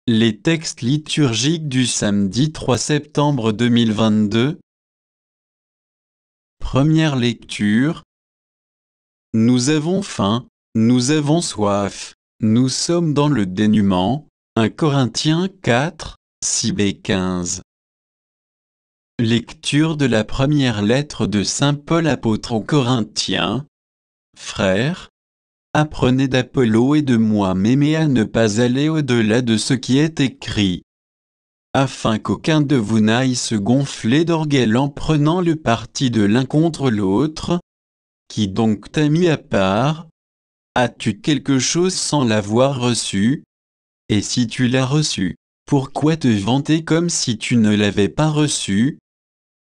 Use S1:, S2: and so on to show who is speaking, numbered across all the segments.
S1: Les textes liturgiques du samedi 3 septembre 2022. Première lecture. Nous avons faim, nous avons soif, nous sommes dans le dénuement. 1 Corinthiens 4, 6 et 15. Lecture de la première lettre de saint Paul apôtre aux Corinthiens. Frères, apprenez d'Apollo et de moi m'aimer à ne pas aller au-delà de ce qui est écrit, afin qu'aucun de vous n'aille se gonfler d'orgueil en prenant le parti de l'un contre l'autre. Qui donc t'a mis à part? As-tu quelque chose sans l'avoir reçu? Et si tu l'as reçu, pourquoi te vanter comme si tu ne l'avais pas reçu?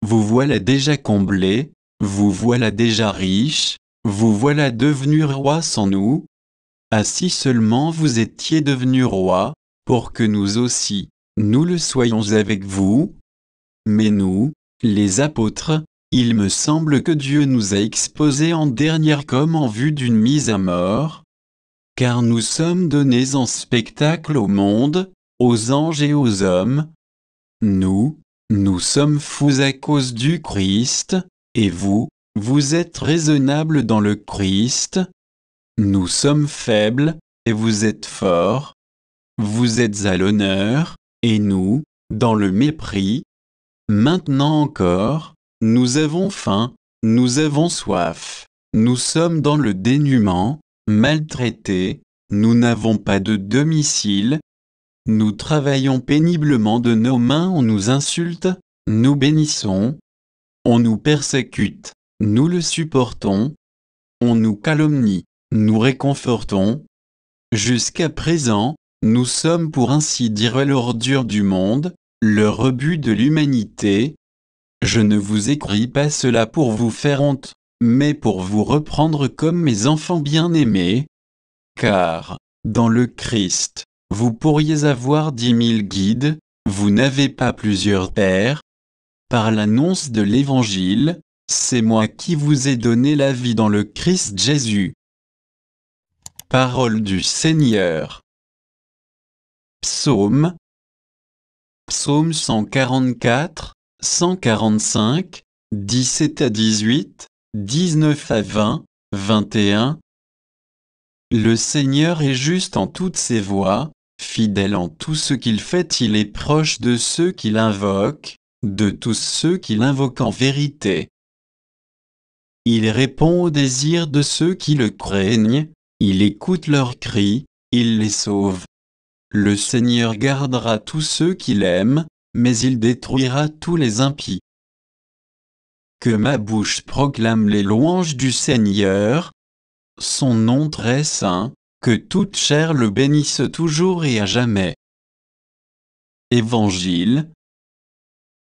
S1: Vous voilà déjà comblés, vous voilà déjà riches, vous voilà devenus rois sans nous. Ah, si seulement vous étiez devenus rois, pour que nous aussi, nous le soyons avec vous. Mais nous, les apôtres, il me semble que Dieu nous a exposés en dernière comme en vue d'une mise à mort. Car nous sommes donnés en spectacle au monde, aux anges et aux hommes. Nous sommes fous à cause du Christ, et vous, vous êtes raisonnables dans le Christ. Nous sommes faibles, et vous êtes forts. Vous êtes à l'honneur, et nous, dans le mépris. Maintenant encore, nous avons faim, nous avons soif, nous sommes dans le dénuement, maltraités, nous n'avons pas de domicile. Nous travaillons péniblement de nos mains, on nous insulte, nous bénissons. On nous persécute, nous le supportons. On nous calomnie, nous réconfortons. Jusqu'à présent, nous sommes pour ainsi dire l'ordure du monde, le rebut de l'humanité. Je ne vous écris pas cela pour vous faire honte, mais pour vous reprendre comme mes enfants bien-aimés. Car, dans le Christ, vous pourriez avoir 10 000 guides, vous n'avez pas plusieurs pères. Par l'annonce de l'Évangile, c'est moi qui vous ai donné la vie dans le Christ Jésus. Parole du Seigneur. Psaume 144, 145, 17 à 18, 19 à 20, 21. Le Seigneur est juste en toutes ses voies, fidèle en tout ce qu'il fait, il est proche de ceux qui l'invoquent, de tous ceux qui l'invoquent en vérité. Il répond aux désirs de ceux qui le craignent, il écoute leurs cris, il les sauve. Le Seigneur gardera tous ceux qu'il aime, mais il détruira tous les impies. Que ma bouche proclame les louanges du Seigneur, son nom très saint, que toute chair le bénisse toujours et à jamais. Évangile.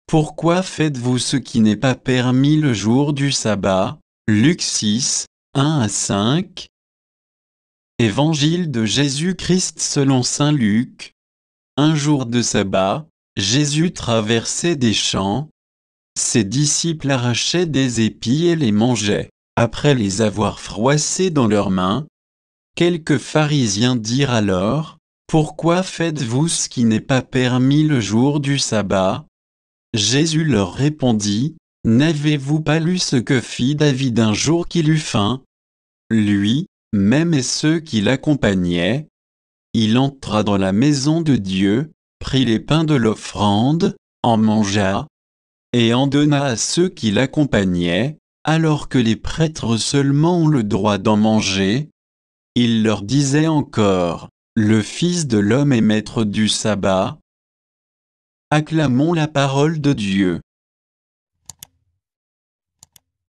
S1: Pourquoi faites-vous ce qui n'est pas permis le jour du sabbat? Luc 6, 1 à 5. Évangile de Jésus-Christ selon saint Luc. Un jour de sabbat, Jésus traversait des champs. Ses disciples arrachaient des épis et les mangeaient. Après les avoir froissés dans leurs mains, quelques pharisiens dirent alors, « Pourquoi faites-vous ce qui n'est pas permis le jour du sabbat ?» Jésus leur répondit, « N'avez-vous pas lu ce que fit David un jour qu'il eut faim? Lui, même et ceux qui l'accompagnaient. Il entra dans la maison de Dieu, prit les pains de l'offrande, en mangea, et en donna à ceux qui l'accompagnaient. Alors que les prêtres seulement ont le droit d'en manger. Il leur disait encore, le Fils de l'homme est maître du sabbat. Acclamons la parole de Dieu.